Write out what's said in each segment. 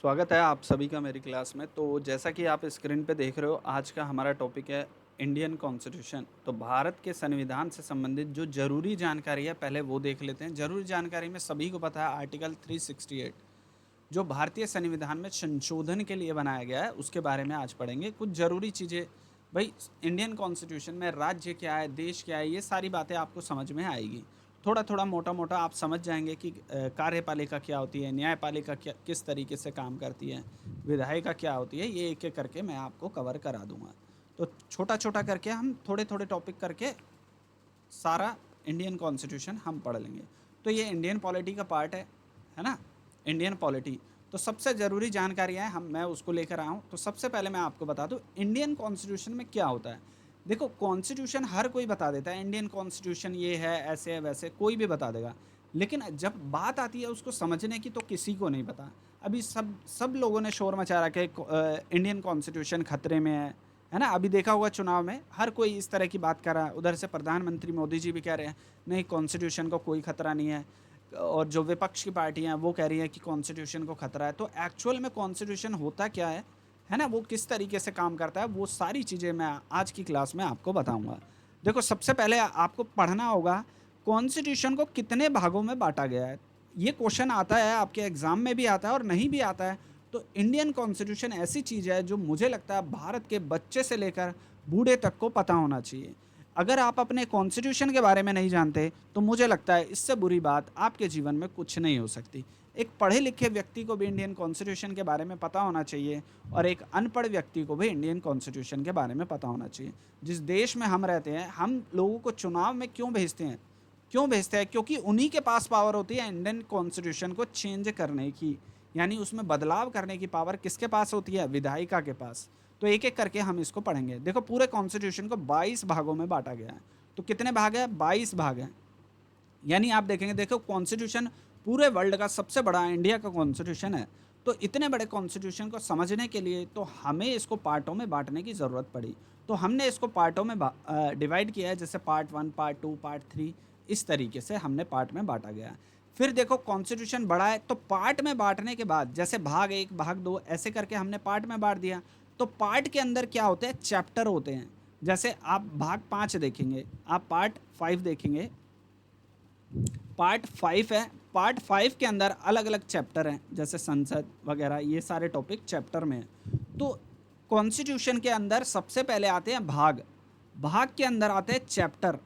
स्वागत है आप सभी का मेरी क्लास में। तो जैसा कि आप स्क्रीन पे देख रहे हो, आज का हमारा टॉपिक है इंडियन कॉन्स्टिट्यूशन। तो भारत के संविधान से संबंधित जो ज़रूरी जानकारी है, पहले वो देख लेते हैं। ज़रूरी जानकारी में सभी को पता है आर्टिकल 368 जो भारतीय संविधान में संशोधन के लिए बनाया गया है, उसके बारे में आज पढ़ेंगे। कुछ ज़रूरी चीज़ें, भाई इंडियन कॉन्स्टिट्यूशन में राज्य क्या है, देश क्या है, ये सारी बातें आपको समझ में आएगी। थोड़ा थोड़ा मोटा मोटा आप समझ जाएंगे कि कार्यपालिका क्या होती है, न्यायपालिका क्या किस तरीके से काम करती है, विधायिका क्या होती है, ये एक एक करके मैं आपको कवर करा दूंगा। तो छोटा छोटा करके हम थोड़े थोड़े टॉपिक करके सारा इंडियन कॉन्स्टिट्यूशन हम पढ़ लेंगे। तो ये इंडियन पॉलिटी का पार्ट है ना। इंडियन पॉलिटी, तो सबसे ज़रूरी जानकारियाँ हैं, हम मैं उसको लेकर आया हूँ। तो सबसे पहले मैं आपको बता दूँ इंडियन कॉन्स्टिट्यूशन में क्या होता है। देखो, कॉन्स्टिट्यूशन हर कोई बता देता है, इंडियन कॉन्स्टिट्यूशन ये है, ऐसे है, वैसे कोई भी बता देगा। लेकिन जब बात आती है उसको समझने की, तो किसी को नहीं पता। अभी सब सब लोगों ने शोर मचा रखा है इंडियन कॉन्स्टिट्यूशन खतरे में है ना। अभी देखा हुआ चुनाव में हर कोई इस तरह की बात कर रहा है। उधर से प्रधानमंत्री मोदी जी भी कह रहे हैं नहीं, कॉन्स्टिट्यूशन को कोई खतरा नहीं है। और जो विपक्ष की पार्टियां हैं वो कह रही हैं कि कॉन्स्टिट्यूशन को खतरा है। तो एक्चुअल में कॉन्स्टिट्यूशन होता क्या है ना, वो किस तरीके से काम करता है, वो सारी चीज़ें मैं आज की क्लास में आपको बताऊंगा। देखो, सबसे पहले आपको पढ़ना होगा कॉन्स्टिट्यूशन को कितने भागों में बांटा गया है। ये क्वेश्चन आता है, आपके एग्जाम में भी आता है और नहीं भी आता है। तो इंडियन कॉन्स्टिट्यूशन ऐसी चीज़ है जो मुझे लगता है भारत के बच्चे से लेकर बूढ़े तक को पता होना चाहिए। अगर आप अपने कॉन्स्टिट्यूशन के बारे में नहीं जानते, तो मुझे लगता है इससे बुरी बात आपके जीवन में कुछ नहीं हो सकती। एक पढ़े लिखे व्यक्ति को भी इंडियन कॉन्स्टिट्यूशन के बारे में पता होना चाहिए, और एक अनपढ़ व्यक्ति को भी इंडियन कॉन्स्टिट्यूशन के बारे में पता होना चाहिए। जिस देश में हम रहते हैं, हम लोगों को चुनाव में क्यों भेजते हैं? क्यों भेजते हैं? क्योंकि उन्हीं के पास पावर होती है इंडियन कॉन्स्टिट्यूशन को चेंज करने की, यानी उसमें बदलाव करने की पावर किसके पास होती है? विधायिका के पास। तो एक एक करके हम इसको पढ़ेंगे। देखो, पूरे कॉन्स्टिट्यूशन को 22 भागों में बांटा गया है। तो कितने भाग हैं? 22 भाग हैं। यानी आप देखेंगे, देखो कॉन्स्टिट्यूशन पूरे वर्ल्ड का सबसे बड़ा इंडिया का कॉन्स्टिट्यूशन है। तो इतने बड़े कॉन्स्टिट्यूशन को समझने के लिए तो हमें इसको पार्टों में बांटने की ज़रूरत पड़ी। तो हमने इसको पार्टों में डिवाइड किया है, जैसे पार्ट 1, पार्ट 2, पार्ट 3, इस तरीके से हमने पार्ट में बांटा गया है। फिर देखो, कॉन्स्टिट्यूशन बड़ा है, तो पार्ट में बांटने के बाद जैसे भाग 1, भाग 2 ऐसे करके हमने पार्ट में बांट दिया। तो पार्ट के अंदर क्या होते हैं? चैप्टर होते हैं। जैसे आप भाग 5 देखेंगे, आप पार्ट 5 देखेंगे, पार्ट 5 है। पार्ट 5 के अंदर अलग अलग चैप्टर हैं, जैसे संसद वगैरह, ये सारे टॉपिक चैप्टर में हैं। तो कॉन्स्टिट्यूशन के अंदर सबसे पहले आते हैं भाग, भाग के अंदर आते हैं चैप्टर,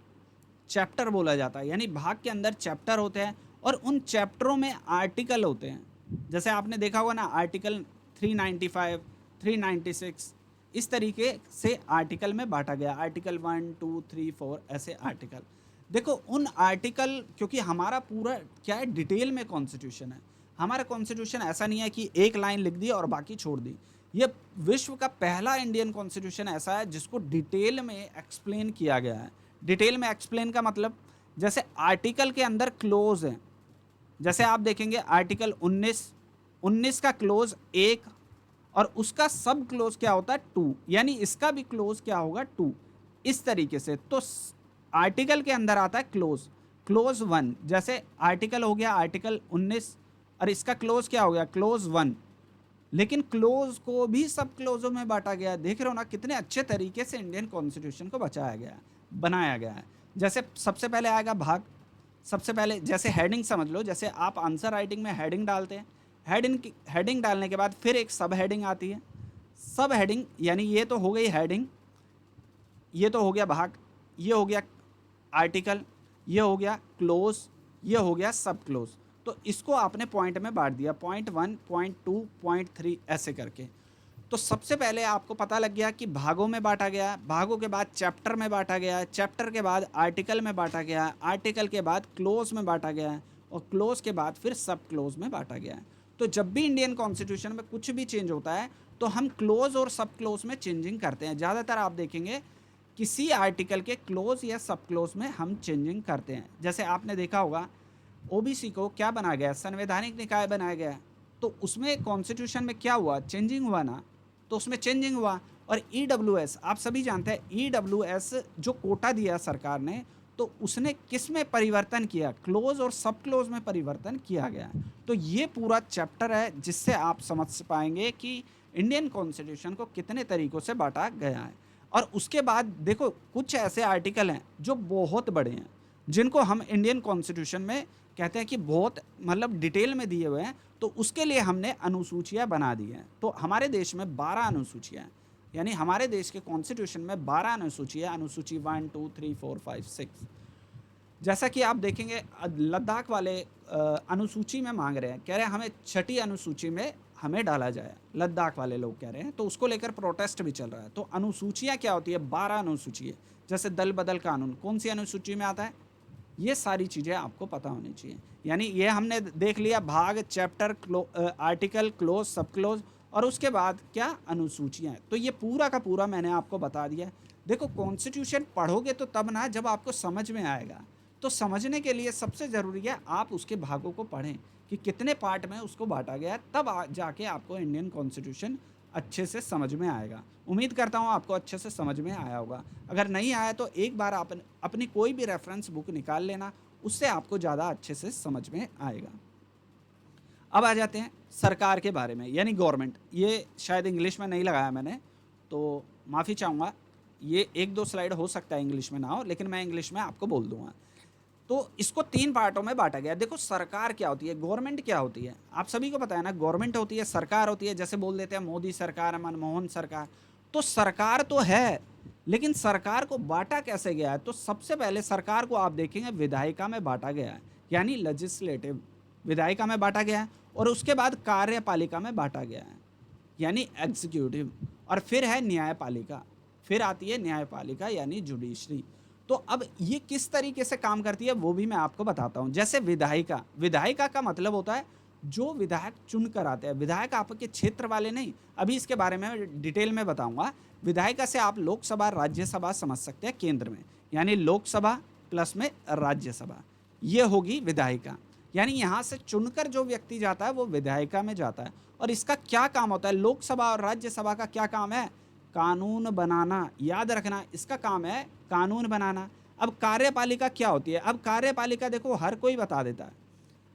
चैप्टर बोला जाता है। यानी भाग के अंदर चैप्टर होते हैं, और उन चैप्टरों में आर्टिकल होते हैं। जैसे आपने देखा होगा ना, आर्टिकल 395, 396, इस तरीके से आर्टिकल में बांटा गया। आर्टिकल 1, 2, 3, 4 ऐसे आर्टिकल। देखो, उन आर्टिकल, क्योंकि हमारा पूरा क्या है, डिटेल में कॉन्स्टिट्यूशन है। हमारा कॉन्स्टिट्यूशन ऐसा नहीं है कि एक लाइन लिख दी और बाकी छोड़ दी। ये विश्व का पहला इंडियन कॉन्स्टिट्यूशन ऐसा है जिसको डिटेल में एक्सप्लेन किया गया है। डिटेल में एक्सप्लेन का मतलब, जैसे आर्टिकल के अंदर क्लोज है। जैसे आप देखेंगे आर्टिकल 19 का क्लोज 1, और उसका सब क्लोज क्या होता है? 2। यानी इसका भी क्लोज क्या होगा? 2। इस तरीके से तो आर्टिकल के अंदर आता है क्लोज, क्लोज 1। जैसे आर्टिकल हो गया आर्टिकल 19, और इसका क्लोज क्या हो गया? क्लोज 1। लेकिन क्लोज को भी सब क्लोजों में बांटा गया है। देख रहे हो ना, कितने अच्छे तरीके से इंडियन कॉन्स्टिट्यूशन को बचाया गया है, बनाया गया है। जैसे सबसे पहले आएगा भाग। सबसे पहले जैसे हेडिंग समझ लो, जैसे आप आंसर राइटिंग में हेडिंग डालते हैं, हेडिंग डालने के बाद फिर एक सब हेडिंग आती है। सब हेडिंग, यानी ये तो हो गई हेडिंग, ये तो हो गया भाग, ये हो गया आर्टिकल, ये हो गया क्लोज, ये हो गया सब क्लोज। तो इसको आपने पॉइंट में बांट दिया, पॉइंट 1, पॉइंट 2, पॉइंट 3 ऐसे करके। तो सबसे पहले आपको पता लग गया कि भागों में बांटा गया, भागों के बाद चैप्टर में बांटा गया, चैप्टर के बाद आर्टिकल में बांटा गया, आर्टिकल के बाद क्लोज में बांटा गया, और क्लोज के बाद फिर सब क्लोज में बांटा गया। तो जब भी इंडियन कॉन्स्टिट्यूशन में कुछ भी चेंज होता है, तो हम क्लोज और सब क्लोज में चेंजिंग करते हैं। ज़्यादातर आप देखेंगे किसी आर्टिकल के क्लोज या सब क्लोज में हम चेंजिंग करते हैं। जैसे आपने देखा होगा, ओबीसी को क्या बनाया गया? संवैधानिक निकाय बनाया गया। तो उसमें कॉन्स्टिट्यूशन में क्या हुआ? चेंजिंग हुआ ना। तो उसमें चेंजिंग हुआ। और ईडब्ल्यूएस, आप सभी जानते हैं ईडब्ल्यूएस जो कोटा दिया सरकार ने, तो उसने किस में परिवर्तन किया, क्लोज और सब क्लोज में परिवर्तन किया गया है। तो ये पूरा चैप्टर है जिससे आप समझ पाएंगे कि इंडियन कॉन्स्टिट्यूशन को कितने तरीकों से बांटा गया है। और उसके बाद देखो कुछ ऐसे आर्टिकल हैं जो बहुत बड़े हैं, जिनको हम इंडियन कॉन्स्टिट्यूशन में कहते हैं कि बहुत मतलब डिटेल में दिए हुए हैं, तो उसके लिए हमने अनुसूचियाँ बना दी हैं। तो हमारे देश में 12 अनुसूचियाँ हैं, यानी हमारे देश के कॉन्स्टिट्यूशन में 12 अनुसूचियाँ, अनुसूची 1 2 3 4 5 6। जैसा कि आप देखेंगे लद्दाख वाले अनुसूची में मांग रहे हैं, कह रहे हैं हमें छठी अनुसूची में हमें डाला जाए, लद्दाख वाले लोग कह रहे हैं, तो उसको लेकर प्रोटेस्ट भी चल रहा है। तो अनुसूचियाँ क्या होती है, 12 अनुसूची है। जैसे दल बदल कानून कौन सी अनुसूची में आता है, ये सारी चीज़ें आपको पता होनी चाहिए। यानी ये हमने देख लिया भाग, चैप्टर, आर्टिकल, क्लोज, सब क्लोज, और उसके बाद क्या अनुसूचियाँ हैं। तो ये पूरा का पूरा मैंने आपको बता दिया। देखो कॉन्स्टिट्यूशन पढ़ोगे तो तब ना जब आपको समझ में आएगा। तो समझने के लिए सबसे ज़रूरी है आप उसके भागों को पढ़ें कि कितने पार्ट में उसको बांटा गया है, तब जाके आपको इंडियन कॉन्स्टिट्यूशन अच्छे से समझ में आएगा। उम्मीद करता हूँ आपको अच्छे से समझ में आया होगा। अगर नहीं आया तो एक बार आप अपनी कोई भी रेफरेंस बुक निकाल लेना, उससे आपको ज़्यादा अच्छे से समझ में आएगा। अब आ जाते हैं सरकार के बारे में, यानी गवर्नमेंट। ये शायद इंग्लिश में नहीं लगाया मैंने, तो माफ़ी चाहूँगा। ये 1-2 स्लाइड हो सकता है इंग्लिश में ना हो, लेकिन मैं इंग्लिश में आपको बोल दूँगा। तो इसको 3 पार्टों में बांटा गया। देखो सरकार क्या होती है, गवर्नमेंट क्या होती है, आप सभी को पता है ना। गवर्नमेंट होती है, सरकार होती है। जैसे बोल देते हैं मोदी सरकार, मनमोहन सरकार। तो सरकार तो है, लेकिन सरकार को बांटा कैसे गया है, तो सबसे पहले सरकार को आप देखेंगे विधायिका में बांटा गया है, यानी लेजिस्लेटिव विधायिका में बांटा गया है, और उसके बाद कार्यपालिका में बांटा गया है, यानी एग्जीक्यूटिव, और फिर है न्यायपालिका, फिर आती है न्यायपालिका यानी जुडिशरी। तो अब ये किस तरीके से काम करती है वो भी मैं आपको बताता हूँ। जैसे विधायिका, विधायिका का मतलब होता है जो विधायक चुन कर आते हैं। विधायक आपके क्षेत्र वाले नहीं, अभी इसके बारे में डिटेल में बताऊंगा। विधायिका से आप लोकसभा, राज्यसभा समझ सकते हैं केंद्र में, यानी लोकसभा प्लस में राज्यसभा, ये होगी विधायिका। यानी यहाँ से चुनकर जो व्यक्ति जाता है वो विधायिका में जाता है। और इसका क्या काम होता है, लोकसभा और राज्यसभा का क्या काम है, कानून बनाना। याद रखना, इसका काम है कानून बनाना। अब कार्यपालिका क्या होती है, अब कार्यपालिका देखो हर कोई बता देता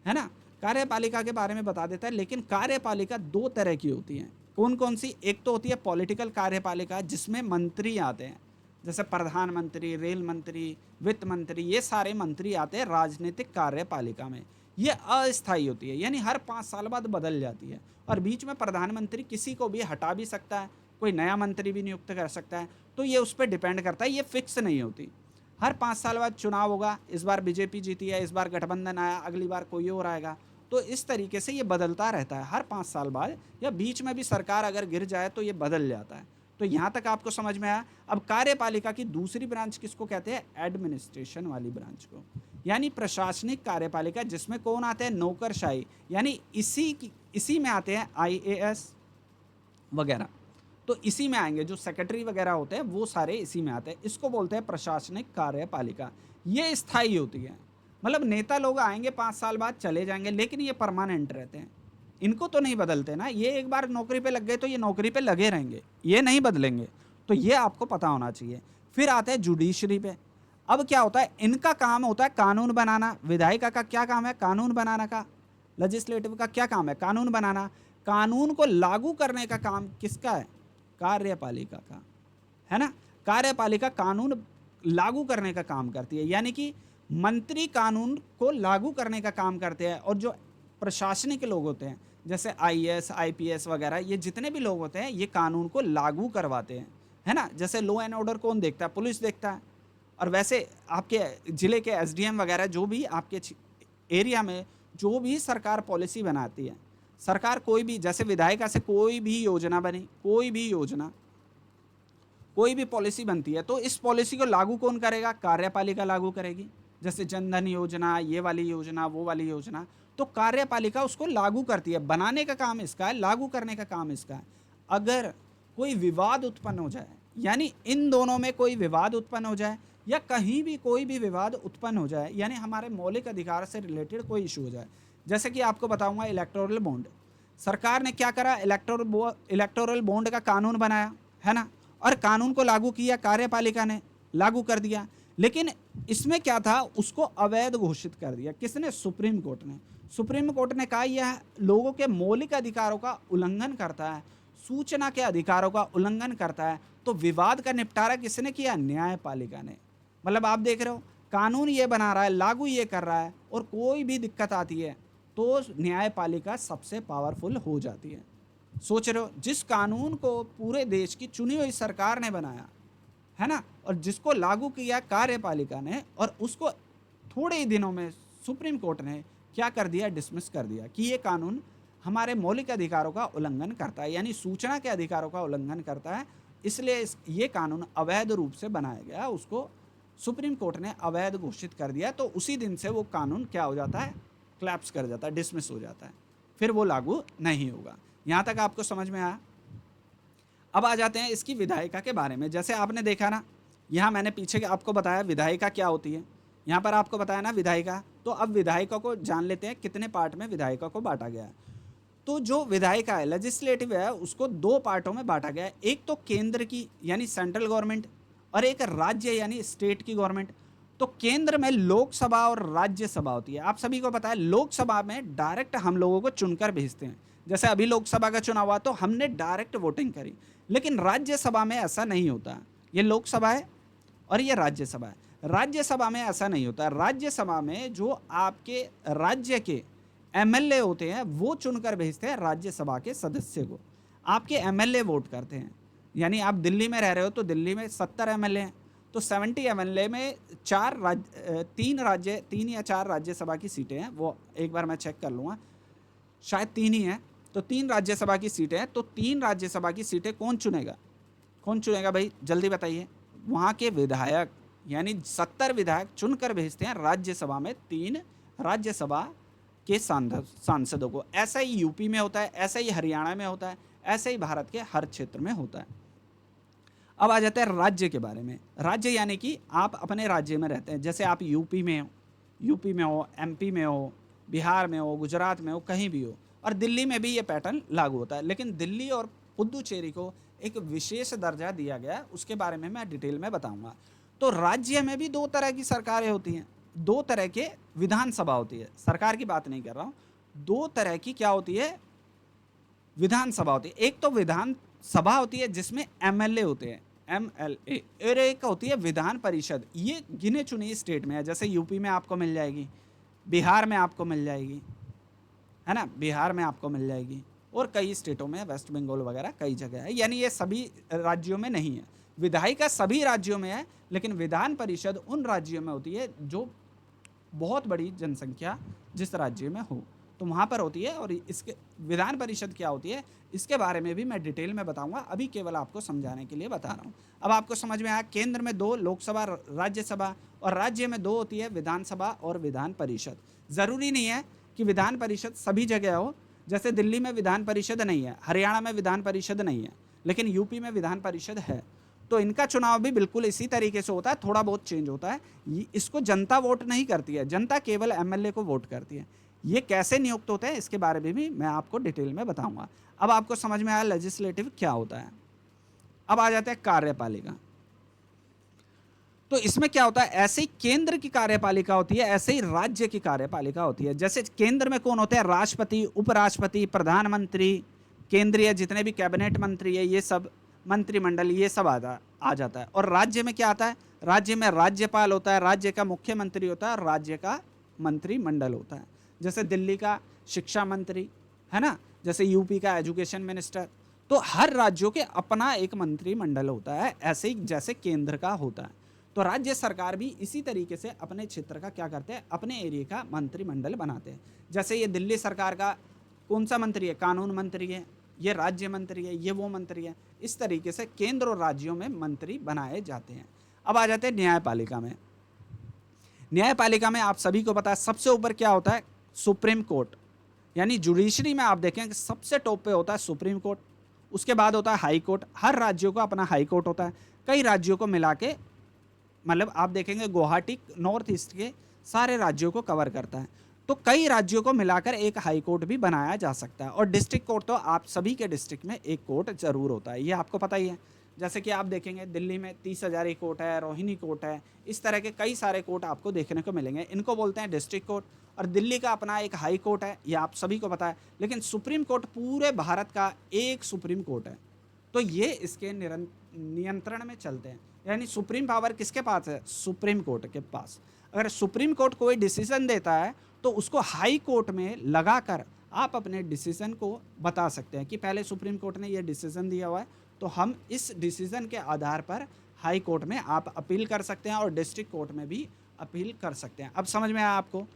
है ना, कार्यपालिका के बारे में बता देता है। लेकिन कार्यपालिका 2 तरह की होती है। कौन कौन सी, एक तो होती है पॉलिटिकल कार्यपालिका, जिसमें मंत्री आते हैं, जैसे प्रधानमंत्री, रेल मंत्री, वित्त मंत्री, ये सारे मंत्री आते हैं राजनीतिक कार्यपालिका में। ये अस्थायी होती है, यानी हर 5 साल बाद बदल जाती है, और बीच में प्रधानमंत्री किसी को भी हटा भी सकता है, कोई नया मंत्री भी नियुक्त कर सकता है। तो ये उस पर डिपेंड करता है, ये फिक्स नहीं होती। हर 5 साल बाद चुनाव होगा, इस बार बीजेपी जीती है, इस बार गठबंधन आया, अगली बार कोई और आएगा। तो इस तरीके से ये बदलता रहता है हर 5 साल बाद, या बीच में भी सरकार अगर गिर जाए तो ये बदल जाता है। तो यहाँ तक आपको समझ में आया। अब कार्यपालिका की दूसरी ब्रांच किसको कहते हैं, एडमिनिस्ट्रेशन वाली ब्रांच को, यानी प्रशासनिक कार्यपालिका, जिसमें कौन आते हैं, नौकरशाही, यानी इसी में आते हैं IAS वगैरह। तो इसी में आएंगे, जो सेक्रेटरी वगैरह होते हैं वो सारे इसी में आते हैं। इसको बोलते हैं प्रशासनिक कार्यपालिका। ये स्थायी होती है, मतलब नेता लोग आएंगे 5 साल बाद चले जाएंगे, लेकिन ये परमानेंट रहते हैं, इनको तो नहीं बदलते ना। ये एक बार नौकरी पे लग गए तो ये नौकरी पे लगे रहेंगे, ये नहीं बदलेंगे। तो ये आपको पता होना चाहिए। फिर आते हैं जुडिशरी पे। अब क्या होता है, इनका काम होता है कानून बनाना। विधायिका का क्या काम है, कानून बनाना का। लेजिस्लेटिव का क्या काम है, कानून बनाना। कानून को लागू करने का काम किसका है, कार्यपालिका का, है ना। कार्यपालिका कानून लागू करने का काम करती है, यानी कि मंत्री कानून को लागू करने का काम करते हैं। और जो प्रशासनिक लोग होते हैं, जैसे IAS IPS वगैरह, ये जितने भी लोग होते हैं ये कानून को लागू करवाते हैं, है ना। जैसे लॉ एंड ऑर्डर कौन देखता है, पुलिस देखता है। और वैसे आपके ज़िले के SDM वगैरह, जो भी आपके एरिया में जो भी सरकार पॉलिसी बनाती है, सरकार कोई भी, जैसे विधायिका से कोई भी योजना बनी, कोई भी योजना, कोई भी पॉलिसी बनती है, तो इस पॉलिसी को लागू कौन करेगा, कार्यपालिका लागू करेगी। जैसे जनधन योजना, ये वाली योजना, वो वाली योजना, तो कार्यपालिका उसको लागू करती है। बनाने का काम इसका है, लागू करने का काम इसका है। अगर कोई विवाद उत्पन्न हो जाए, यानी इन दोनों में कोई विवाद उत्पन्न हो जाए, या कहीं भी कोई भी विवाद उत्पन्न हो जाए, यानी हमारे मौलिक अधिकार से रिलेटेड कोई इशू हो जाए, जैसे कि आपको बताऊंगा इलेक्टोरल बॉन्ड। सरकार ने क्या करा, इलेक्टोरल बॉन्ड का कानून बनाया, है ना, और कानून को लागू किया, कार्यपालिका ने लागू कर दिया। लेकिन इसमें क्या था, उसको अवैध घोषित कर दिया। किसने? सुप्रीम कोर्ट ने। सुप्रीम कोर्ट ने कहा यह लोगों के मौलिक अधिकारों का उल्लंघन करता है, सूचना के अधिकारों का उल्लंघन करता है। तो विवाद का निपटारा किसने किया? न्यायपालिका ने। मतलब आप देख रहे हो, कानून ये बना रहा है, लागू ये कर रहा है, और कोई भी दिक्कत आती है तो न्यायपालिका सबसे पावरफुल हो जाती है। सोच रहे हो, जिस कानून को पूरे देश की चुनी हुई सरकार ने बनाया है ना, और जिसको लागू किया कार्यपालिका ने, और उसको थोड़े ही दिनों में सुप्रीम कोर्ट ने क्या कर दिया? डिसमिस कर दिया कि ये कानून हमारे मौलिक अधिकारों का उल्लंघन करता है, यानी सूचना के अधिकारों का उल्लंघन करता है, इसलिए ये कानून अवैध रूप से बनाया गया, उसको सुप्रीम कोर्ट ने अवैध घोषित कर दिया। तो उसी दिन से वो कानून क्या हो जाता है? क्लैप्स कर जाता है, डिसमिस हो जाता है, फिर वो लागू नहीं होगा। यहाँ तक आपको समझ में आया? अब आ जाते हैं इसकी विधायिका के बारे में। जैसे आपने देखा ना, यहाँ मैंने पीछे आपको बताया विधायिका क्या होती है, यहाँ पर आपको बताया ना विधायिका। तो अब विधायिका को जान लेते हैं कितने पार्ट में विधायिका को बांटा गया है। तो जो विधायिका है, लेजिस्लेटिव है, उसको दो पार्टों में बांटा गया है। एक तो केंद्र की यानी सेंट्रल गवर्नमेंट, और एक राज्य यानी स्टेट की गवर्नमेंट। तो केंद्र में लोकसभा और राज्यसभा होती है। आप सभी को पता है, लोकसभा में डायरेक्ट हम लोगों को चुनकर भेजते हैं। जैसे अभी लोकसभा का चुनाव हुआ तो हमने डायरेक्ट वोटिंग करी, लेकिन राज्यसभा में ऐसा नहीं होता। ये लोकसभा है और ये राज्यसभा है। राज्यसभा में ऐसा नहीं होता। राज्यसभा में जो आपके राज्य के एमएलए होते हैं वो चुनकर भेजते हैं राज्यसभा के सदस्य को। आपके एमएलए वोट करते हैं। यानी आप दिल्ली में रह रहे हो तो दिल्ली में 70 एमएलए हैं, तो 70 एमएलए में तीन या चार राज्यसभा की सीटें हैं। वो एक बार मैं चेक कर लूँगा, शायद 3 ही हैं। तो 3 राज्यसभा की सीटें हैं। तो 3 राज्यसभा की सीटें कौन चुनेगा? कौन चुनेगा भाई, जल्दी बताइए? वहाँ के विधायक, यानी 70 विधायक चुनकर भेजते हैं राज्यसभा में 3 राज्यसभा के सांसदों को। ऐसा ही यूपी में होता है, ऐसा ही हरियाणा में होता है, ऐसे ही भारत के हर क्षेत्र में होता है। अब आ जाता है राज्य के बारे में। राज्य यानी कि आप अपने राज्य में रहते हैं। जैसे आप यूपी में हो, एमपी में हो, बिहार में हो, गुजरात में हो, कहीं भी हो। और दिल्ली में भी ये पैटर्न लागू होता है, लेकिन दिल्ली और पुदुचेरी को एक विशेष दर्जा दिया गया है, उसके बारे में मैं डिटेल में बताऊंगा। तो राज्य में भी 2 तरह की सरकारें होती हैं, 2 तरह के विधानसभा होती है। सरकार की बात नहीं कर रहा हूँ, 2 तरह की क्या होती है? विधानसभा होती है। एक तो विधानसभा होती है जिसमें एमएलए होते हैं, एमएलए, और एक होती है विधान परिषद। ये गिने चुने स्टेट में है। जैसे यूपी में आपको मिल जाएगी, बिहार में आपको मिल जाएगी, है ना, बिहार में आपको मिल जाएगी, और कई स्टेटों में, वेस्ट बंगाल वगैरह कई जगह है। यानी ये सभी राज्यों में नहीं है। विधायिका सभी राज्यों में है, लेकिन विधान परिषद उन राज्यों में होती है जो बहुत बड़ी जनसंख्या जिस राज्य में हो, तो वहाँ पर होती है। और इसके विधान परिषद क्या होती है इसके बारे में भी मैं डिटेल में बताऊंगा, अभी केवल आपको समझाने के लिए बता रहा हूँ। अब आपको समझ में आया, केंद्र में 2 लोकसभा राज्यसभा, और राज्य में 2 होती है विधानसभा और विधान परिषद। ज़रूरी नहीं है कि विधान परिषद सभी जगह हो। जैसे दिल्ली में विधान परिषद नहीं है, हरियाणा में विधान परिषद नहीं है, लेकिन यूपी में विधान परिषद है। तो इनका चुनाव भी बिल्कुल इसी तरीके से होता है, थोड़ा बहुत चेंज होता है। इसको जनता वोट नहीं करती है, जनता केवल एमएलए को वोट करती है। ये कैसे नियुक्त होते हैं इसके बारे में भी मैं आपको डिटेल में बताऊंगा। अब आपको समझ में आया लेजिस्लेटिव क्या होता है। अब आ जाता है कार्यपालिका। तो इसमें क्या होता है, ऐसे ही केंद्र की कार्यपालिका होती है, ऐसे ही राज्य की कार्यपालिका होती है। जैसे केंद्र में कौन होते हैं? राष्ट्रपति, उपराष्ट्रपति, प्रधानमंत्री, केंद्रीय जितने भी कैबिनेट मंत्री है, ये सब मंत्रिमंडल, ये सब आ जाता है। और राज्य में क्या आता है? राज्य में राज्यपाल होता है, राज्य का मुख्यमंत्री होता है, और राज्य का मंत्रिमंडल होता है। जैसे दिल्ली का शिक्षा मंत्री है ना, जैसे यूपी का एजुकेशन मिनिस्टर। तो हर राज्यों के अपना एक मंत्रिमंडल होता है, ऐसे ही जैसे केंद्र का होता है। तो राज्य सरकार भी इसी तरीके से अपने क्षेत्र का क्या करते हैं, अपने एरिया का मंत्रिमंडल बनाते हैं। जैसे ये दिल्ली सरकार का कौन सा मंत्री है? कानून मंत्री है, ये राज्य मंत्री है, ये वो मंत्री है। इस तरीके से केंद्र और राज्यों में मंत्री बनाए जाते हैं। अब आ जाते हैं न्यायपालिका में। न्यायपालिका में आप सभी को पता है सबसे ऊपर क्या होता है? Supreme court. यानी जुडिशरी में आप देखें कि सबसे टॉप पे होता है सुप्रीम कोर्ट, उसके बाद होता है हाई कोर्ट। हर राज्यों का अपना हाई कोर्ट होता है। कई राज्यों को मिला के, मतलब आप देखेंगे गुवाहाटी नॉर्थ ईस्ट के सारे राज्यों को कवर करता है। तो कई राज्यों को मिलाकर एक हाई कोर्ट भी बनाया जा सकता है। और डिस्ट्रिक्ट कोर्ट तो आप सभी के डिस्ट्रिक्ट में एक कोर्ट जरूर होता है, ये आपको पता ही है। जैसे कि आप देखेंगे दिल्ली में 30 हजारी कोर्ट है, रोहिणी कोर्ट है, इस तरह के कई सारे कोर्ट आपको देखने को मिलेंगे। इनको बोलते हैं डिस्ट्रिक्ट कोर्ट। और दिल्ली का अपना एक हाई कोर्ट है, ये आप सभी को पता है। लेकिन सुप्रीम कोर्ट पूरे भारत का एक सुप्रीम कोर्ट है, तो ये इसके नियंत्रण में चलते हैं। यानी सुप्रीम पावर किसके पास है? सुप्रीम कोर्ट के पास। अगर सुप्रीम कोर्ट कोई डिसीजन देता है तो उसको हाई कोर्ट में लगाकर आप अपने डिसीजन को बता सकते हैं कि पहले सुप्रीम कोर्ट ने ये डिसीजन दिया हुआ है, तो हम इस डिसीजन के आधार पर हाई कोर्ट में आप अपील कर सकते हैं और डिस्ट्रिक्ट कोर्ट में भी अपील कर सकते हैं। अब समझ में आया आपको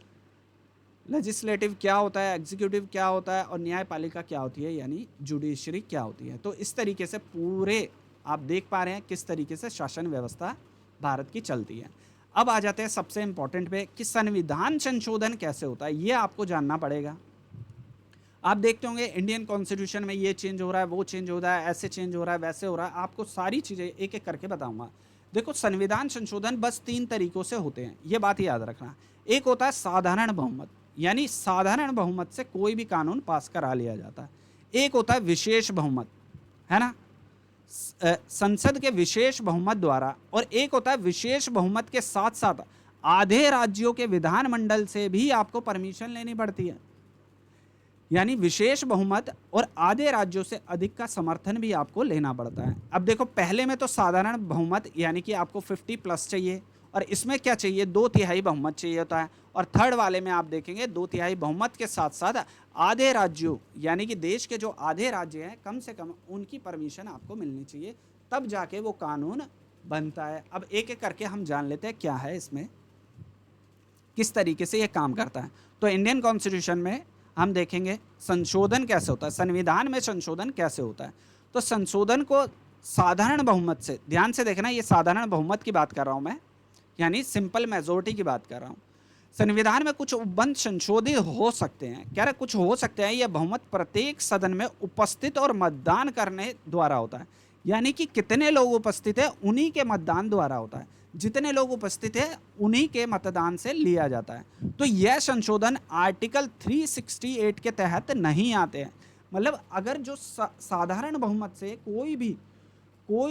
लेजिस्लेटिव क्या होता है, एग्जीक्यूटिव क्या होता है और न्यायपालिका क्या होती है, यानी जुडिशरी क्या होती है। तो इस तरीके से पूरे आप देख पा रहे हैं किस तरीके से शासन व्यवस्था भारत की चलती है। अब आ जाते हैं सबसे इंपॉर्टेंट पे कि संविधान संशोधन कैसे होता है, ये आपको जानना पड़ेगा। आप देखते होंगे इंडियन कॉन्स्टिट्यूशन में ये चेंज हो रहा है, वो चेंज हो रहा है, ऐसे चेंज हो रहा है, वैसे हो रहा है। आपको सारी चीज़ें एक एक करके बताऊंगा। देखो, संविधान संशोधन बस 3 तरीकों से होते हैं, ये बात याद रखना। एक होता है साधारण बहुमत, यानी साधारण बहुमत से कोई भी कानून पास करा लिया जाता है। एक होता है विशेष बहुमत, है ना, संसद के विशेष बहुमत द्वारा। और एक होता है विशेष बहुमत के साथ साथ आधे राज्यों के विधानमंडल से भी आपको परमिशन लेनी पड़ती है। यानी विशेष बहुमत और आधे राज्यों से अधिक का समर्थन भी आपको लेना पड़ता है। अब देखो, पहले में तो साधारण बहुमत यानी कि आपको 50+ चाहिए, और इसमें क्या चाहिए, 2/3 बहुमत चाहिए होता है। और थर्ड वाले में आप देखेंगे 2/3 बहुमत के साथ साथ आधे राज्यों, यानी कि देश के जो आधे राज्य हैं कम से कम उनकी परमिशन आपको मिलनी चाहिए, तब जाके वो कानून बनता है। अब एक एक करके हम जान लेते हैं क्या है इसमें, किस तरीके से ये काम करता है। तो इंडियन कॉन्स्टिट्यूशन में हम देखेंगे संशोधन कैसे होता है, संविधान में संशोधन कैसे होता है। तो संशोधन को साधारण बहुमत से, ध्यान से देखना, ये साधारण बहुमत की बात कर रहा हूँ मैं, यानी सिंपल मेजोरिटी की बात कर रहा हूँ। संविधान में कुछ उपबंध संशोधित हो सकते हैं, कह रहे कुछ हो सकते हैं। यह बहुमत प्रत्येक सदन में उपस्थित और मतदान करने द्वारा होता है, यानी कि कितने लोग उपस्थित है उन्हीं के मतदान द्वारा होता है। जितने लोग उपस्थित है उन्हीं के मतदान से लिया जाता है। तो यह संशोधन आर्टिकल 368 के तहत नहीं आते हैं। मतलब अगर जो साधारण बहुमत से कोई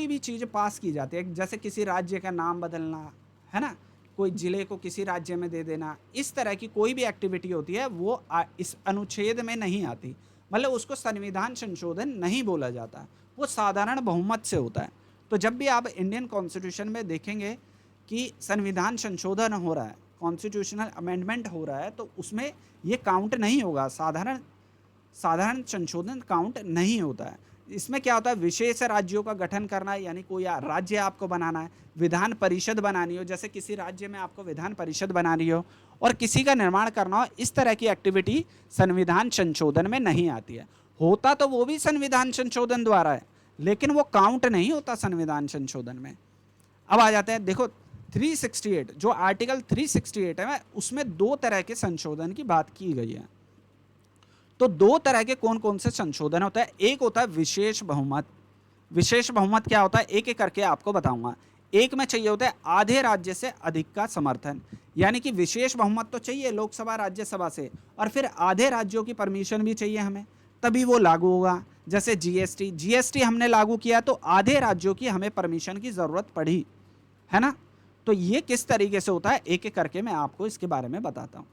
भी चीज़ पास की जाती है, जैसे किसी राज्य का नाम बदलना, है ना, कोई जिले को किसी राज्य में दे देना, इस तरह की कोई भी एक्टिविटी होती है वो इस अनुच्छेद में नहीं आती। मतलब उसको संविधान संशोधन नहीं बोला जाता, वो साधारण बहुमत से होता है। तो जब भी आप इंडियन कॉन्स्टिट्यूशन में देखेंगे कि संविधान संशोधन हो रहा है, कॉन्स्टिट्यूशनल अमेंडमेंट हो रहा है, तो उसमें ये काउंट नहीं होगा, साधारण संशोधन काउंट नहीं होता है। इसमें क्या होता है, विशेष राज्यों का गठन करना, यानी कोई राज्य आपको बनाना है, विधान परिषद बनानी हो, जैसे किसी राज्य में आपको विधान परिषद बनानी हो और किसी का निर्माण करना हो, इस तरह की एक्टिविटी संविधान संशोधन में नहीं आती है। होता तो वो भी संविधान संशोधन द्वारा है, लेकिन वो काउंट नहीं होता संविधान संशोधन में। अब आ जाते हैं, देखो 368, जो आर्टिकल 368 है उसमें 2 तरह के संशोधन की बात की गई है। तो 2 तरह के कौन कौन से संशोधन होता है। एक होता है विशेष बहुमत। विशेष बहुमत क्या होता है, एक एक करके आपको बताऊंगा। एक में चाहिए होता है आधे राज्य से अधिक का समर्थन, यानी कि विशेष बहुमत तो चाहिए लोकसभा राज्यसभा से, और फिर आधे राज्यों की परमिशन भी चाहिए हमें, तभी वो लागू होगा। जैसे जीएसटी हमने लागू किया तो आधे राज्यों की हमें परमिशन की ज़रूरत पड़ी, है ना। तो ये किस तरीके से होता है, एक एक करके मैं आपको इसके बारे में बताता हूँ।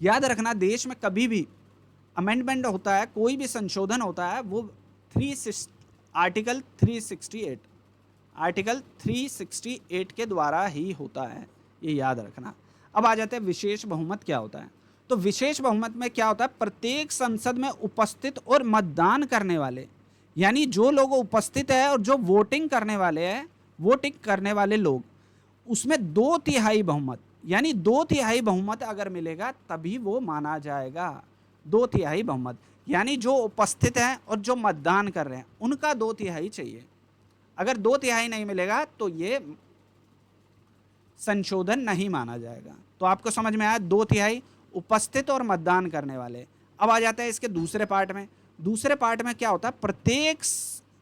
याद रखना, देश में कभी भी अमेंडमेंट होता है, कोई भी संशोधन होता है, वो आर्टिकल 368 के द्वारा ही होता है, ये याद रखना। अब आ जाते हैं विशेष बहुमत क्या होता है। तो विशेष बहुमत में क्या होता है, प्रत्येक संसद में उपस्थित और मतदान करने वाले, यानी जो लोग उपस्थित है और जो वोटिंग करने वाले लोग, उसमें 2/3 बहुमत, यानी 2/3 बहुमत अगर मिलेगा तभी वो माना जाएगा। 2/3 बहुमत, यानी जो उपस्थित हैं और जो मतदान कर रहे हैं उनका 2/3 चाहिए। अगर 2/3 नहीं मिलेगा तो ये संशोधन नहीं माना जाएगा। तो आपको समझ में आया, 2/3 उपस्थित और मतदान करने वाले। अब आ जाता है इसके दूसरे पार्ट में। दूसरे पार्ट में क्या होता है, प्रत्येक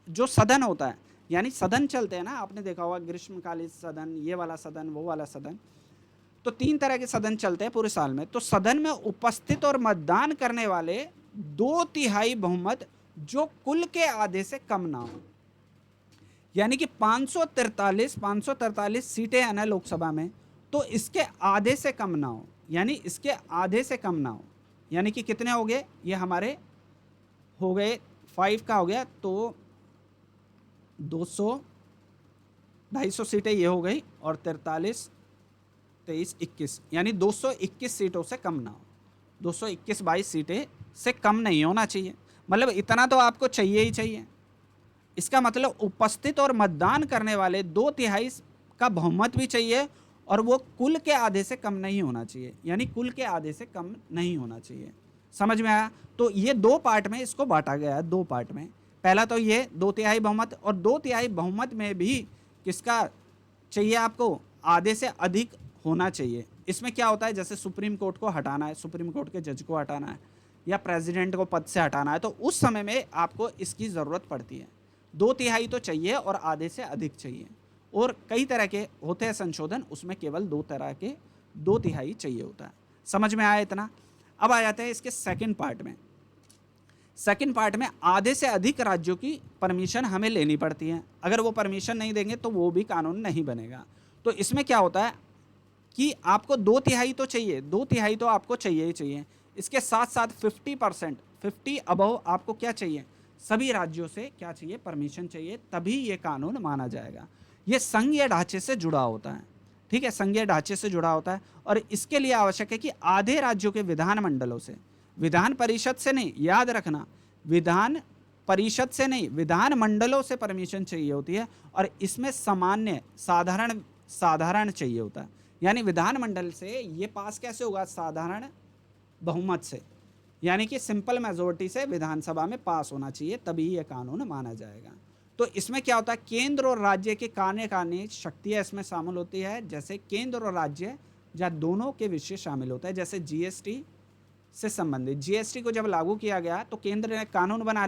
जो सदन होता है, यानी सदन चलते हैं ना, आपने देखा होगा ग्रीष्मकालीन सदन, ये वाला सदन, वो वाला सदन, तो 3 तरह के सदन चलते हैं पूरे साल में। तो सदन में उपस्थित और मतदान करने वाले 2/3 बहुमत जो कुल के आधे से कम ना हो, यानी कि 543 सीटें हैं ना लोकसभा में, तो इसके आधे से कम ना हो, यानी इसके आधे से कम ना हो, यानी कि कितने हो गए, ये हमारे हो गए 5 का हो गया, तो 200 250 सीटें ये हो गई, और 43 23 21, यानी 221 सीटों से कम ना हो, 221-22 सीटें से कम नहीं होना चाहिए। मतलब इतना तो आपको चाहिए ही चाहिए। इसका मतलब उपस्थित और मतदान करने वाले 2/3 का बहुमत भी चाहिए, और वो कुल के आधे से कम नहीं होना चाहिए, यानी कुल के आधे से कम नहीं होना चाहिए। समझ में आया? तो ये 2 पार्ट में इसको बांटा गया है, 2 पार्ट में। पहला तो ये 2/3 बहुमत, और 2/3 बहुमत में भी किसका चाहिए आपको, आधे से अधिक होना चाहिए। इसमें क्या होता है, जैसे सुप्रीम कोर्ट को हटाना है, सुप्रीम कोर्ट के जज को हटाना है, या प्रेसिडेंट को पद से हटाना है, तो उस समय में आपको इसकी ज़रूरत पड़ती है। 2/3 तो चाहिए और आधे से अधिक चाहिए। और कई तरह के होते हैं संशोधन, उसमें केवल 2 तरह के 2/3 चाहिए होता है। समझ में आया इतना? अब आ जाते हैं इसके सेकंड पार्ट में। सेकंड पार्ट में आधे से अधिक राज्यों की परमिशन हमें लेनी पड़ती है। अगर वो परमिशन नहीं देंगे तो वो भी कानून नहीं बनेगा। तो इसमें क्या होता है कि आपको 2/3 तो चाहिए, 2/3 तो आपको चाहिए ही चाहिए। इसके साथ साथ 50%, 50 अबव आपको क्या चाहिए, सभी राज्यों से क्या चाहिए, परमिशन चाहिए, तभी ये कानून माना जाएगा। ये संघीय ढांचे से जुड़ा होता है, ठीक है, संघीय ढांचे से जुड़ा होता है। और इसके लिए आवश्यक है कि आधे राज्यों के विधानमंडलों से, विधान परिषद से नहीं, याद रखना, विधान परिषद से नहीं, विधान मंडलों से परमिशन चाहिए होती है। और इसमें सामान्य साधारण चाहिए होता है, यानी विधानमंडल से ये पास कैसे होगा, साधारण बहुमत से, यानी कि सिंपल मेजोरिटी से विधानसभा में पास होना चाहिए, तभी यह कानून माना जाएगा। तो इसमें क्या होता है, केंद्र और राज्य के कार्यकारिणी शक्तियाँ इसमें शामिल होती है। जैसे केंद्र और राज्य या दोनों के विषय शामिल होता है। जैसे जीएसटी से संबंधित, जीएसटी को जब लागू किया गया तो केंद्र ने कानून बना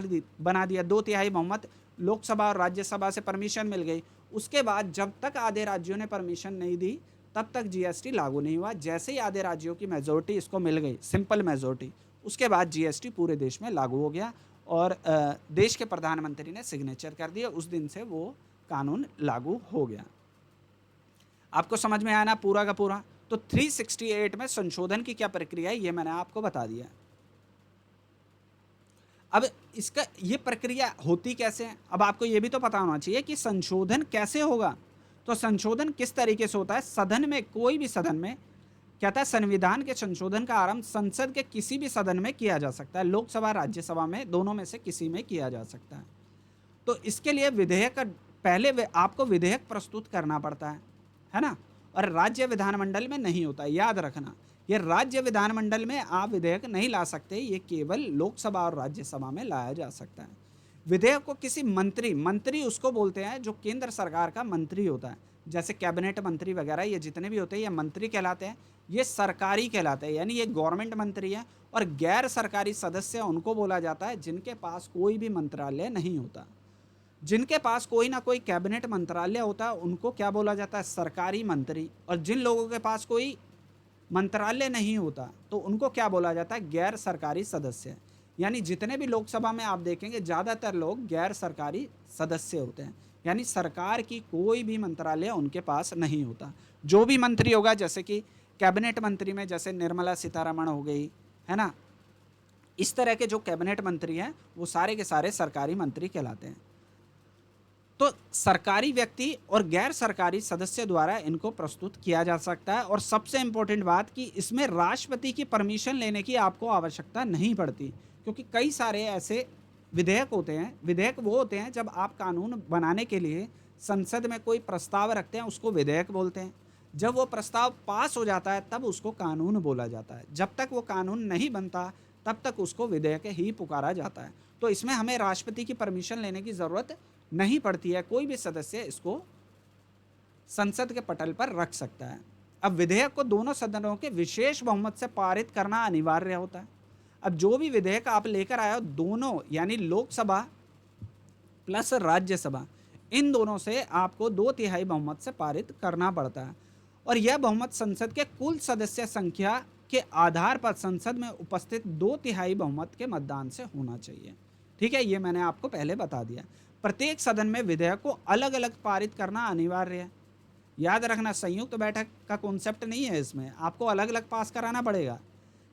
दिया, 2/3 बहुमत, लोकसभा और राज्यसभा से परमिशन मिल गई। उसके बाद जब तक आधे राज्यों ने परमिशन नहीं दी तब तक जीएसटी लागू नहीं हुआ। जैसे ही आधे राज्यों की मेजोरिटी इसको मिल गई, सिंपल मेजोरिटी, उसके बाद जीएसटी पूरे देश में लागू हो गया, और देश के प्रधानमंत्री ने सिग्नेचर कर दिया, उस दिन से वो कानून लागू हो गया। आपको समझ में आया ना पूरा का पूरा? तो 368 में संशोधन की क्या प्रक्रिया है, ये मैंने आपको बता दिया। अब इसका ये प्रक्रिया होती कैसे है, अब आपको ये भी तो पता होना चाहिए कि संशोधन कैसे होगा। तो संशोधन किस तरीके से होता है, सदन में, कोई भी सदन में, कहता है संविधान के संशोधन का आरंभ संसद के किसी भी सदन में किया जा सकता है, लोकसभा राज्यसभा में, दोनों में से किसी में किया जा सकता है। तो इसके लिए विधेयक, पहले आपको विधेयक प्रस्तुत करना पड़ता है ना, और राज्य विधानमंडल में नहीं होता है, याद रखना। ये राज्य विधानमंडल में आप विधेयक नहीं ला सकते, ये केवल लोकसभा और राज्यसभा में लाया जा सकता है। विधेयक को किसी मंत्री उसको बोलते हैं जो केंद्र सरकार का मंत्री होता है, जैसे कैबिनेट मंत्री वगैरह, ये जितने भी होते हैं ये मंत्री कहलाते हैं, ये सरकारी कहलाते हैं, यानी ये गवर्नमेंट मंत्री है। और गैर सरकारी सदस्य उनको बोला जाता है जिनके पास कोई भी मंत्रालय नहीं होता। जिनके पास कोई ना कोई कैबिनेट मंत्रालय होता है उनको क्या बोला जाता है, सरकारी मंत्री। और जिन लोगों के पास कोई मंत्रालय नहीं होता तो उनको क्या बोला जाता है, गैर सरकारी सदस्य। यानी जितने भी लोकसभा में आप देखेंगे ज़्यादातर लोग गैर सरकारी सदस्य होते हैं, यानी सरकार की कोई भी मंत्रालय उनके पास नहीं होता। जो भी मंत्री होगा, जैसे कि कैबिनेट मंत्री में जैसे निर्मला सीतारमण हो गई, है ना, इस तरह के जो कैबिनेट मंत्री हैं वो सारे के सारे सरकारी मंत्री कहलाते हैं। तो सरकारी व्यक्ति और गैर सरकारी सदस्य द्वारा इनको प्रस्तुत किया जा सकता है। और सबसे इम्पोर्टेंट बात कि इसमें राष्ट्रपति की परमिशन लेने की आपको आवश्यकता नहीं पड़ती, क्योंकि कई सारे ऐसे विधेयक होते हैं, विधेयक वो होते हैं जब आप कानून बनाने के लिए संसद में कोई प्रस्ताव रखते हैं, उसको विधेयक बोलते हैं। जब वो प्रस्ताव पास हो जाता है तब उसको कानून बोला जाता है। जब तक वो कानून नहीं बनता तब तक उसको विधेयक ही पुकारा जाता है। तो इसमें हमें राष्ट्रपति की परमिशन लेने की ज़रूरत नहीं पड़ती है, कोई भी सदस्य इसको संसद के पटल पर रख सकता है। अब विधेयक को दोनों सदनों के विशेष बहुमत से पारित करना अनिवार्य होता है। अब जो भी विधेयक आप लेकर आए हो, दोनों यानी लोकसभा प्लस राज्यसभा, इन दोनों से आपको 2/3 बहुमत से पारित करना पड़ता है। और यह बहुमत संसद के कुल सदस्य संख्या के आधार पर संसद में उपस्थित 2/3 बहुमत के मतदान से होना चाहिए। ठीक है, ये मैंने आपको पहले बता दिया। प्रत्येक सदन में विधेयक को अलग अलग पारित करना अनिवार्य है। याद रखना, संयुक्त बैठक का कॉन्सेप्ट नहीं है, इसमें आपको अलग अलग पास कराना पड़ेगा।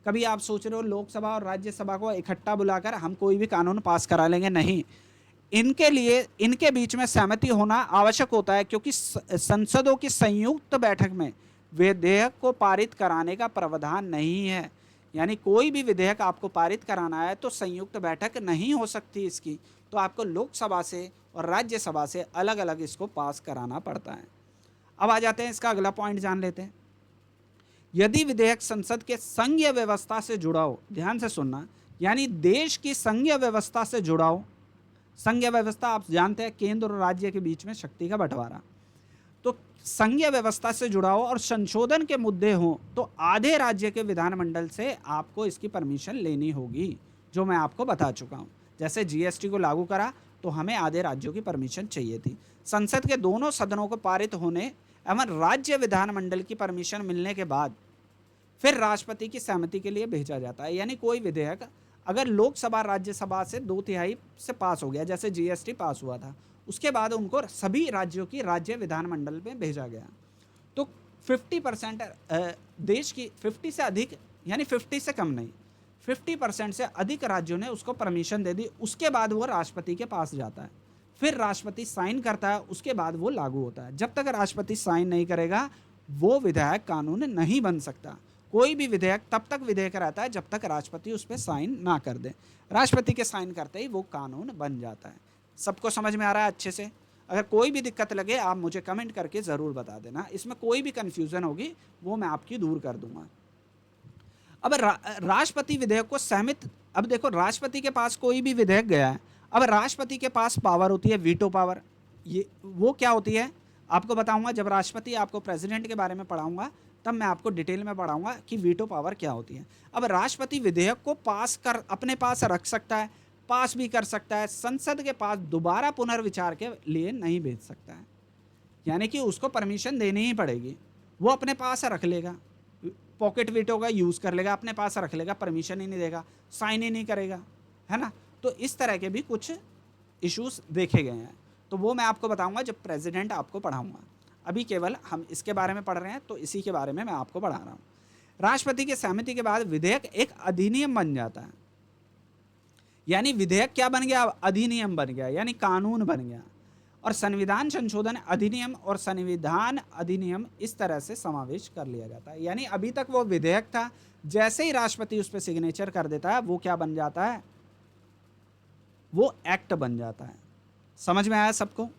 कभी आप सोच रहे हो लोकसभा और राज्यसभा को इकट्ठा बुलाकर हम कोई भी कानून पास करा लेंगे, नहीं। इनके लिए इनके बीच में सहमति होना आवश्यक होता है, क्योंकि संसदों की संयुक्त बैठक में विधेयक को पारित कराने का प्रावधान नहीं है। यानी कोई भी विधेयक आपको पारित कराना है तो संयुक्त बैठक नहीं हो सकती इसकी, तो आपको लोकसभा से और राज्यसभा से अलग अलग इसको पास कराना पड़ता है। अब आ जाते हैं, इसका अगला पॉइंट जान लेते हैं। यदि विधेयक संसद के संघीय व्यवस्था से जुड़ा हो, ध्यान से सुनना, यानी देश की संघीय व्यवस्था से जुड़ा हो। संघीय व्यवस्था आप जानते हैं, केंद्र और राज्य के बीच में शक्ति का बंटवारा। तो संघीय व्यवस्था से जुड़ा हो और संशोधन के मुद्दे हो तो आधे राज्य के विधानमंडल से आपको इसकी परमिशन लेनी होगी, जो मैं आपको बता चुका हूँ। जैसे जीएसटी को लागू करा तो हमें आधे राज्यों की परमिशन चाहिए थी। संसद के दोनों सदनों को पारित होने एवं राज्य विधानमंडल की परमिशन मिलने के बाद फिर राष्ट्रपति की सहमति के लिए भेजा जाता है। यानी कोई विधेयक अगर लोकसभा राज्यसभा से 2/3 से पास हो गया, जैसे जीएसटी पास हुआ था, उसके बाद उनको सभी राज्यों की राज्य विधानमंडल में भेजा गया, तो 50% देश की 50 से अधिक, यानी 50 से कम नहीं, 50% से अधिक राज्यों ने उसको परमिशन दे दी। उसके बाद वो राष्ट्रपति के पास जाता है, फिर राष्ट्रपति साइन करता है, उसके बाद वो लागू होता है। जब तक राष्ट्रपति साइन नहीं करेगा वो विधेयक कानून नहीं बन सकता। कोई भी विधेयक तब तक विधेयक रहता है जब तक राष्ट्रपति उस पर साइन ना कर दे। राष्ट्रपति के साइन करते ही वो कानून बन जाता है। सबको समझ में आ रहा है अच्छे से? अगर कोई भी दिक्कत लगे आप मुझे कमेंट करके ज़रूर बता देना, इसमें कोई भी कन्फ्यूज़न होगी वो मैं आपकी दूर कर दूंगा। अब राष्ट्रपति विधेयक को सहमत, अब देखो राष्ट्रपति के पास कोई भी विधेयक गया है, अब राष्ट्रपति के पास पावर होती है वीटो पावर। ये वो क्या होती है आपको बताऊंगा, जब राष्ट्रपति आपको प्रेसिडेंट के बारे में पढ़ाऊंगा तब मैं आपको डिटेल में पढ़ाऊंगा कि वीटो पावर क्या होती है। अब राष्ट्रपति विधेयक को पास कर अपने पास रख सकता है, पास भी कर सकता है, संसद के पास दोबारा पुनर्विचार के लिए नहीं भेज सकता है। यानी कि उसको परमिशन देनी ही पड़ेगी, वो अपने पास रख लेगा, पॉकेट वीटो का यूज़ कर लेगा, अपने पास रख लेगा, परमिशन ही नहीं देगा, साइन ही नहीं करेगा, है ना। तो इस तरह के भी कुछ इश्यूज देखे गए हैं, तो वो मैं आपको बताऊंगा जब प्रेसिडेंट आपको पढ़ाऊंगा। अभी केवल हम इसके बारे में पढ़ रहे हैं तो इसी के बारे में मैं आपको पढ़ा रहा हूँ। राष्ट्रपति की सहमति के बाद विधेयक एक अधिनियम बन जाता है। यानी विधेयक क्या बन गया? अधिनियम बन गया, यानी कानून बन गया। और संविधान संशोधन अधिनियम और संविधान अधिनियम इस तरह से समावेश कर लिया जाता है। यानी अभी तक वो विधेयक था, जैसे ही राष्ट्रपति उस पर सिग्नेचर कर देता है वो क्या बन जाता है? वो एक्ट बन जाता है। समझ में आया सबको?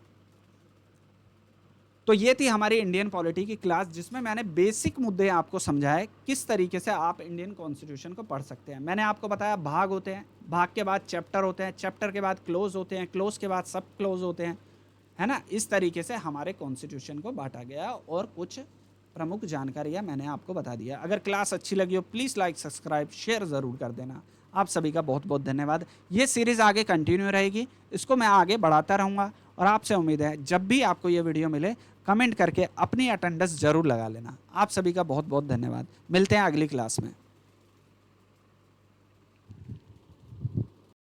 तो ये थी हमारी इंडियन पॉलिटी की क्लास, जिसमें मैंने बेसिक मुद्दे आपको समझाए किस तरीके से आप इंडियन कॉन्स्टिट्यूशन को पढ़ सकते हैं। मैंने आपको बताया भाग होते हैं, भाग के बाद चैप्टर होते हैं, चैप्टर के बाद क्लोज होते हैं, क्लोज के बाद सब क्लोज होते हैं, है ना। इस तरीके से हमारे कॉन्स्टिट्यूशन को बांटा गया और कुछ प्रमुख जानकारियाँ मैंने आपको बता दिया। अगर क्लास अच्छी लगी हो प्लीज़ लाइक सब्सक्राइब शेयर ज़रूर कर देना। आप सभी का बहुत बहुत धन्यवाद। ये सीरीज़ आगे कंटिन्यू रहेगी, इसको मैं आगे बढ़ाता रहूँगा और आपसे उम्मीद है जब भी आपको ये वीडियो मिले कमेंट करके अपनी अटेंडेंस ज़रूर लगा लेना। आप सभी का बहुत बहुत धन्यवाद। मिलते हैं अगली क्लास में।